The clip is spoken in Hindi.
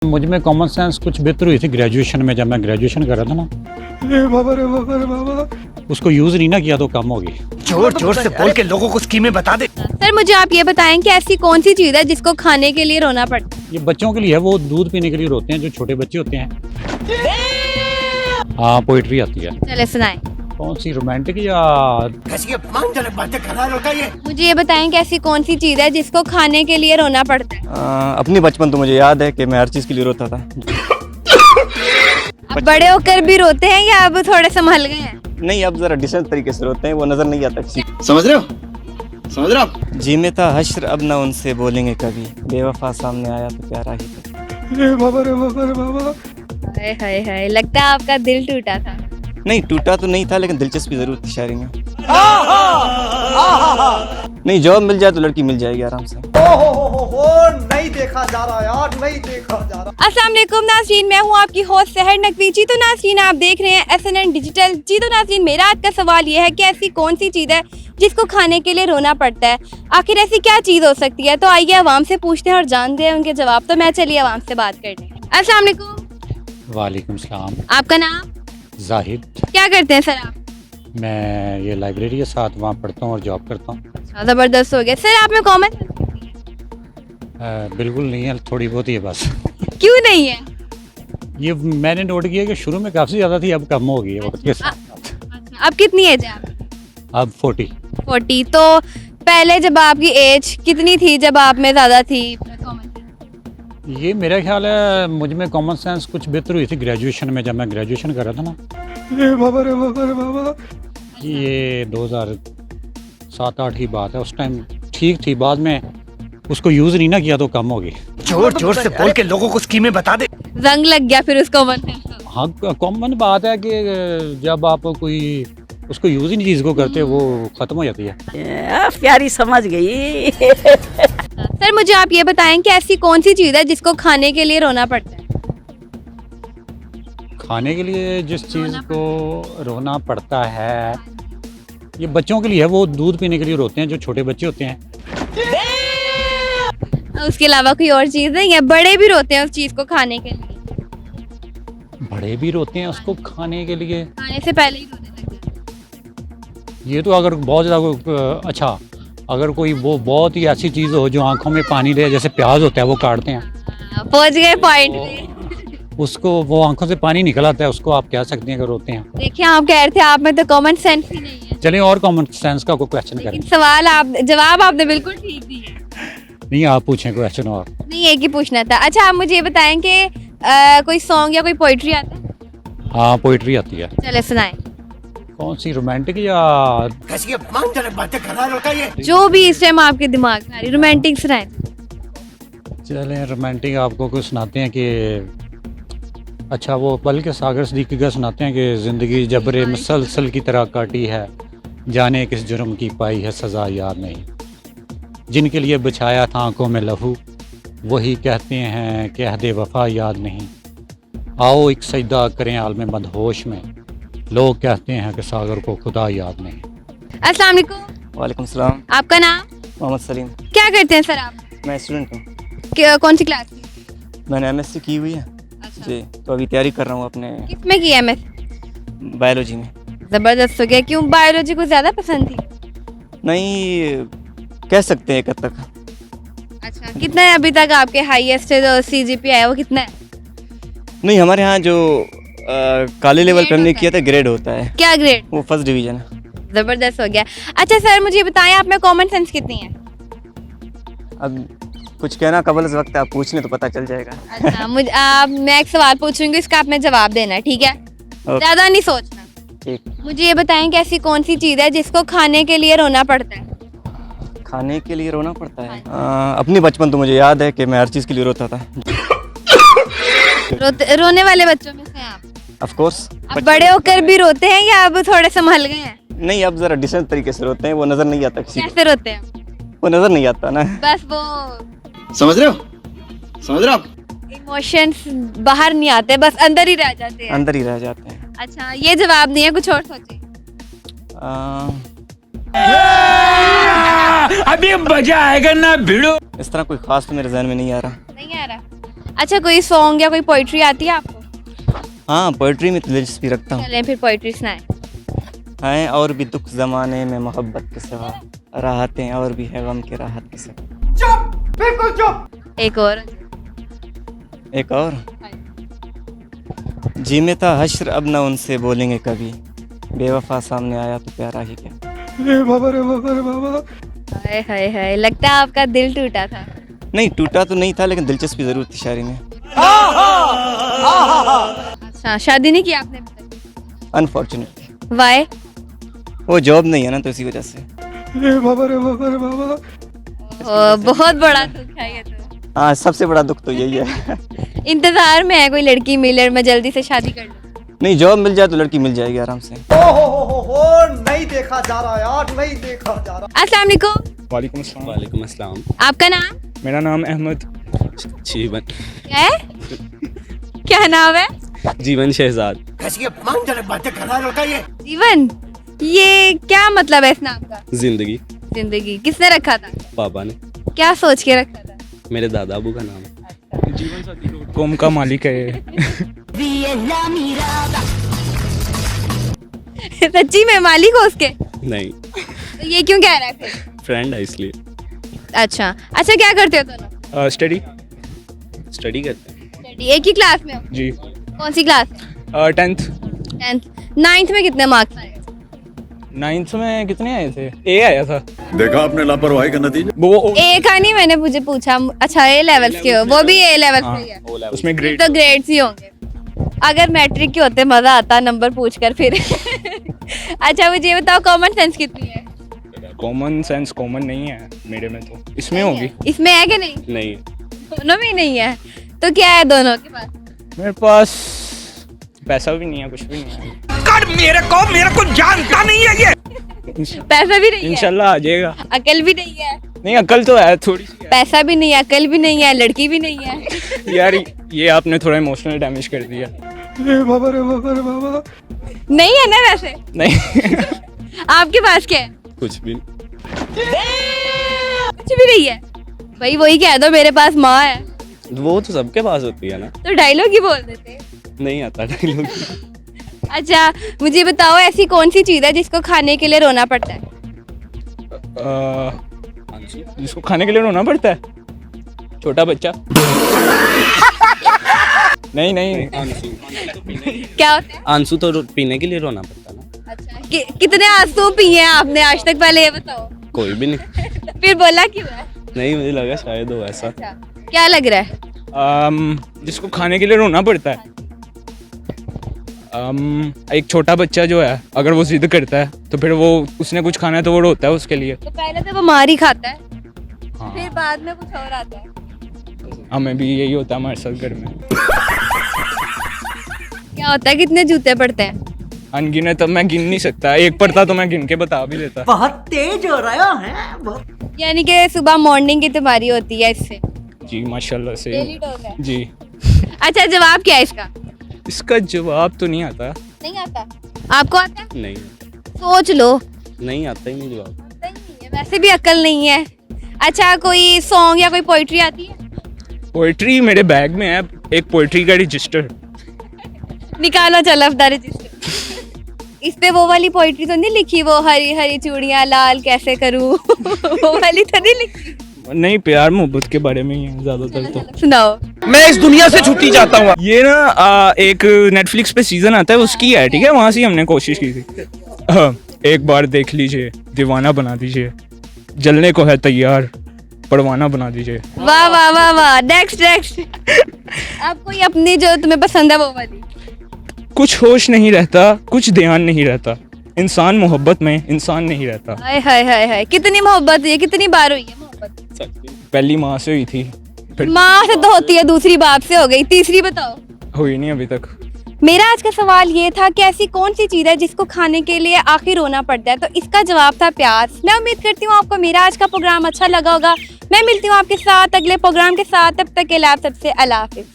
मुझ में कॉमन सेंस कुछ बेहतर हुई थी ग्रेजुएशन में, जब मैं ग्रेजुएशन कर रहा था ना। रे बाबा रे बाबा रे बाबा, उसको यूज नहीं ना किया तो कम होगी। जोर जोर से बोल के लोगों को स्कीमें बता दे। सर मुझे आप ये बताएं कि ऐसी कौन सी चीज़ है जिसको खाने के लिए रोना पड़ता है? ये बच्चों के लिए है, वो दूध पीने के लिए रोते हैं, जो छोटे बच्चे होते हैं। हाँ, पोइट्री आती है। चले सुनाएं। कौन सी, रोमांटिक या? कैसी अपमानजनक बातें कर रहा होता है ये। मुझे ये बताएं कि ऐसी कौन सी चीज़ है जिसको खाने के लिए रोना पड़ता है? अपनी बचपन तो मुझे याद है कि मैं हर चीज़ के लिए रोता था। अब बड़े होकर भी रोते हैं या अब थोड़े संभल गए हैं? नहीं, अब जरा डिसेंट तरीके से रोते हैं, वो नजर नहीं आता किसी। समझ रहे हो, समझ रहे हो? जी में था हश्र, अब ना उनसे बोलेंगे कभी, बेवफा सामने आया तो प्यारा ही था। रे बाबा रे बाबा रे बाबा। हाय हाय हाय, लगता है आपका दिल टूटा था। नहीं, टूटा तो नहीं था, लेकिन दिलचस्पी जरूर थी शायरी में। नहीं, जॉब मिल जाए तो लड़की मिल जाएगी आराम से। नहीं देखा जा रहा यार, नहीं देखा जा रहा। अस्सलाम वालेकुम नाज़रीन, मैं हूँ आपकी होस्ट सहर नकवी। जी तो नाज़रीन, आप देख रहे हैं SNN डिजिटल। जी तो नाज़रीन, मेरा आज का सवाल ये है कि ऐसी कौन सी चीज़ है जिसको खाने के लिए रोना पड़ता है? आखिर ऐसी क्या चीज़ हो सकती है? तो आइए आवाम से पूछते हैं और जानते हैं उनके जवाब। तो मैं चलिए आवाम से बात करते हैं। अस्सलाम वालेकुम। वालेकुम सलाम। आपका नाम? जाहिद। क्या करते हैं सर आप? मैं ये लाइब्रेरी के साथ वहाँ पढ़ता हूँ और जॉब करता हूँ। अच्छा, ज़बरदस्त हो गया। सर आप में कॉमन बिल्कुल नहीं है, थोड़ी बहुत ही है बस। क्यों नहीं है? ये मैंने नोट किया कि शुरू में काफ़ी ज़्यादा थी, अब कम हो गई है वक्त के साथ। अच्छा, अब कितनी एज है आप? अब 40। 40। तो पहले जब आपकी एज कितनी थी जब आप में ज़्यादा थी? ये मेरा ख्याल है मुझ में कॉमन सेंस कुछ बेहतर हुई थी ग्रेजुएशन में, जब मैं ग्रेजुएशन कर रहा था ना। रे बाबा रे बाबा रे बाबा। ये 2007-8 की बात है। उस टाइम ठीक थी, बाद में उसको यूज़ नहीं ना किया तो कम होगी। जोर जोर से बोल के लोगों को स्कीमें बता दे। जंग लग गया फिर उसको मन में। हाँ, कॉमन बात है कि जब आप कोई उसको यूज़ ही नहीं चीज़ को करते, वो ख़त्म हो जाती है। प्यारी समझ गई। सर मुझे आप ये बताएं कि ऐसी कौन सी चीज़ है जिसको खाने के लिए रोना पड़ता है? खाने के लिए जिस चीज़ को रोना पड़ता है, ये बच्चों के लिए है, वो दूध पीने के लिए रोते हैं, जो छोटे बच्चे होते हैं। उसके अलावा कोई और चीज़ नहीं है? बड़े भी रोते हैं उस चीज़ को खाने के लिए? बड़े भी रोते हैं उसको खाने के लिए। खाने से पहले ही रोने लग जाते हैं। ये तो अगर बहुत ज़्यादा अच्छा, अगर कोई वो बहुत ही ऐसी चीज़ हो जो आंखों में पानी दे, जैसे प्याज होता है, वो काटते हैं, पहुंच गए पॉइंट पे। उसको वो आंखों से पानी निकल आता है, उसको आप कह सकते हैं कि रोते हैं। देखिए आप कह रहे थे आप में तो कॉमन सेंस ही नहीं है। चलिए और कॉमन सेंस का कोई क्वेश्चन करें। लेकिन सवाल आप जवाब आपने बिल्कुल ठीक दिया। नहीं, आप पूछें क्वेश्चन और। नहीं, एक ही पूछना था। अच्छा आप मुझे ये बताएं कि कोई सॉन्ग या कोई पोइट्री आता है? हाँ, पोइट्री आती है। चले सुनाएं। कौन सी, रोमांटिक या? कैसी अपमानजनक बातें कर रहा होता है ये। जो भी इस टाइम आपके दिमाग में आ रही, रोमांटिक सुनाएं। चलें रोमांटिक आपको कुछ सुनाते हैं कि अच्छा, वो पल के सागर सदीकी का सुनाते हैं कि ज़िंदगी जबरे मसलसल की तरह काटी है, जाने किस जुर्म की पाई है सज़ा याद नहीं, जिनके लिए बिछाया था आंखों में लहू, वही कहते हैं कि अहद वफा याद नहीं, आओ एक सजदा करें आलम मदहोश में, लोग कहते हैं कि सागर को खुदा याद नहीं। अस्सलाम वालेकुम। वालेकुम सलाम। आपका नाम? मोहम्मद सलीम। क्या करते हैं सर आप? मैं स्टूडेंट हूँ। कौन सी क्लास की? मैंने MSc की हुई है। अच्छा। जी, तो अभी तैयारी कर रहा हूँ अपने किसमें की MS? बायोलॉजी में। जबरदस्त हो गया। क्यों बायोलॉजी को ज्यादा पसंद थी? नहीं, कह सकते हैं एक हद तक। अच्छा, कितना है अभी तक आपके हाईएस्ट CGPA है, वो कितना है? नहीं, हमारे यहाँ जो काले लेवल पे हमने किया था, ग्रेड होता है, क्या ग्रेड? वो फर्स्ट डिवीजन है। जबरदस्त हो गया। अच्छा सर मुझे बताएं आप में कॉमन सेंस कितनी है? अब कुछ कहना कबल इस वक्त, आप पूछ लें तो पता चल जाएगा। अच्छा मैं एक सवाल पूछूंगी, इसका आपने जवाब देना है, ठीक है? ज्यादा नहीं सोचना। ठीक। मुझे ये बताएं कि ऐसी कौन सी चीज़ है जिसको खाने के लिए रोना पड़ता है? खाने के लिए रोना पड़ता है? अपनी बचपन तो मुझे याद है कि मैं हर चीज़ के लिए रोता था। रोने वाले बच्चों में से हैं आप? Of course. अब बड़े होकर भी रोते हैं या अब थोड़े संभल गए हैं? नहीं, अब जरा डिसेंट तरीके से रोते हैं, वो नजर नहीं आता किसी कैसे रोते हैं? को, वो नजर नहीं आता ना। बस वो समझ रहे हो, समझ रहे हो आप? इमोशंस बाहर नहीं आते, बस अंदर ही रह जाते हैं। अंदर ही रह जाते हैं। अच्छा ये जवाब नहीं है, कुछ और सोचिए। अभी मजा आएगा ना भिड़ो। इस तरह कोई खास तो मेरे जहन में नहीं आ रहा। नहीं आ रहा? अच्छा कोई सॉन्ग या कोई पोइट्री आती है आपको? हाँ, पोइट्री में तो दिलचस्पी रखता हूँ। चलें फिर पोइट्री सुनाएं। हैं और भी दुख ज़माने में मोहब्बत के सिवा, राहतें और भी है गम के राहत के सिवा। चुप, बिल्कुल चुप। एक और। एक और, जी में था हश्र अब न उनसे बोलेंगे कभी, बेवफा सामने आया तो प्यारा ही क्या। हाय हाय हाय, लगता है आपका दिल टूटा था। नहीं, टूटा तो नहीं था, लेकिन दिलचस्पी ज़रूर थी शायरी में। अच्छा, शादी नहीं की आपने अभी तक? Unfortunately Y? वो जॉब नहीं है ना, तो इसी वजह से। बहुत बड़ा दुख है ये तो। हाँ, सबसे बड़ा दुख तो यही है। इंतजार में है कोई लड़की मिले और मैं जल्दी से शादी कर लूं। नहीं, जॉब मिल जाए तो लड़की मिल जाएगी आराम से। हो नहीं देखा जा रहा यार, नहीं देखा जा रहा। अस्सलाम वालेकुम। वालेकुम अस्सलाम। वालेकुम अस्सलाम। आपका नाम? मेरा नाम अहमद। जीवन क्या है? क्या नाम है? जीवन शहजाद। जीवन, ये क्या मतलब है इस नाम का? जिंदगी जिंदगी किसने रखा था? पापा ने, क्या सोच के रखा था? मेरे दादा अबू का नाम है। कौम का मालिक है ये। सच्ची में मालिक हो उसके? नहीं, तो ये क्यों कह रहा है फिर? फ्रेंड है इसलिए। अच्छा अच्छा, क्या करते हो दोनों? स्टडी। स्टडी करते हैं। Study, एक ही क्लास में हो? जी। कौन सी क्लास? 10th। 10th। 9th में कितने मार्क्स आए? 9th में कितने आए थे? ए आया था। देखा आपने लापरवाही का नतीजा। वो ए का नहीं, मैंने मुझे पूछा। अच्छा, ए लेवल्स के हो? वो भी ए लेवल से ही है? उसमें फिर ग्रेड तो ग्रेड्स ही होंगे। अगर मैट्रिक के होते मजा आता नंबर पूछकर फिर। अच्छा मुझे ये बताओ, कॉमन सेंस कितनी है? कॉमन सेंस कॉमन नहीं है मेरे में, तो इसमें होगी। इसमें है कि नहीं? नहीं, दोनों में ही नहीं है, तो क्या है दोनों के पास? मेरे पास पैसा भी नहीं है, कुछ भी नहीं है। मेरे को जानता नहीं है ये। पैसा भी नहीं है, इंशाल्लाह आ जाएगा। अकल भी नहीं है। नहीं, अकल तो है थोड़ी सी पैसा भी नहीं है, अकल भी नहीं है, लड़की भी नहीं है। है। यार ये आपने थोड़ा इमोशनल डैमेज कर दिया। नहीं है ना वैसे? नहीं। आपके पास क्या है? कुछ भी कुछ भी नहीं है। भाई वही कह दो, मेरे पास माँ है। वो तो सबके पास होती है ना। तो डायलॉग ही बोल देते। नहीं आता डायलॉग। अच्छा मुझे बताओ, ऐसी कौन सी चीज है जिसको खाने के लिए रोना पड़ता है? जिसको खाने के लिए रोना पड़ता है? छोटा बच्चा। नहीं नहीं, क्या होता है? आंसू तो पीने के लिए रोना पड़ता है ना। अच्छा कितने आंसू पिए हैं आपने आज तक, पहले ये बताओ। कोई भी नहीं। फिर बोला क्यों है? नहीं, मुझे लगा शायद हो ऐसा। अच्छा क्या लग रहा है? जिसको खाने के लिए रोना पड़ता है, एक छोटा बच्चा जो है, अगर वो जिद करता है तो फिर वो उसने कुछ खाना है तो वो रोता है उसके लिए। तो पहले तो वो मार ही खाता है, हाँ। फिर बाद में कुछ और आता है। हमें भी यही होता है हमारे साथ घर में। क्या होता है? कितने जूते पड़ते हैं? अनगिने तो मैं गिन नहीं सकता, एक पड़ता तो मैं गिन के बता भी देता। बहुत तेज हो रहा है। यानी कि सुबह मॉर्निंग की तुम्हारी होती है इससे? जी माशाल्लाह से। डेली डोज है। जी। अच्छा जवाब क्या है इसका? इसका जवाब तो नहीं आता। नहीं आता? आपको आता है? नहीं, सोच लो। नहीं आता ही नहीं जवाब। आता ही नहीं है, वैसे भी अकल नहीं है। अच्छा कोई सॉन्ग या कोई पोइट्री आती है? पोइट्री मेरे बैग में है, एक पोइट्री का रजिस्टर। निकालो चलो अपना रजिस्टर। इस पे वो वाली पोइट्री तो नहीं लिखी, वो हरी हरी चूड़ियां लाल कैसे करूं? वो वाली तो नहीं लिखी? नहीं, प्यार मोहब्बत के बारे में ही है ज्यादातर तो। सुनाओ। मैं इस दुनिया से छुट्टी चाहता हूँ। ये ना एक नेटफ्लिक्स पे सीजन आता है उसकी है, ठीक है, वहां से ही हमने कोशिश की थी। एक बार देख लीजिए, दीवाना बना दीजिए, जलने को है तैयार, परवाना बना दीजिए। वाह वाह वाह वाह, नेक्स्ट नेक्स्ट। आप कोई अपनी जो तुम्हें पसंद है वो वाली? कुछ होश नहीं रहता, कुछ ध्यान नहीं रहता, इंसान मोहब्बत में इंसान नहीं रहता। हाय हाय हाय हाय, कितनी मोहब्बत हुई है, कितनी बार हुई है मोहब्बत? पहली माँ से हुई थी, फिर माँ से तो होती है, दूसरी बाप से हो गई, तीसरी बताओ। हुई नहीं अभी तक। मेरा आज का सवाल ये था कि ऐसी कौन सी चीज़ है जिसको खाने के लिए आखिर रोना पड़ता है, तो इसका जवाब था प्यार। मैं उम्मीद करती हूँ आपको मेरा आज का प्रोग्राम अच्छा लगा होगा। मैं मिलती हूँ आपके साथ अगले प्रोग्राम के साथ, तब तक के लिए आप सबसे अल्लाह हाफिज़।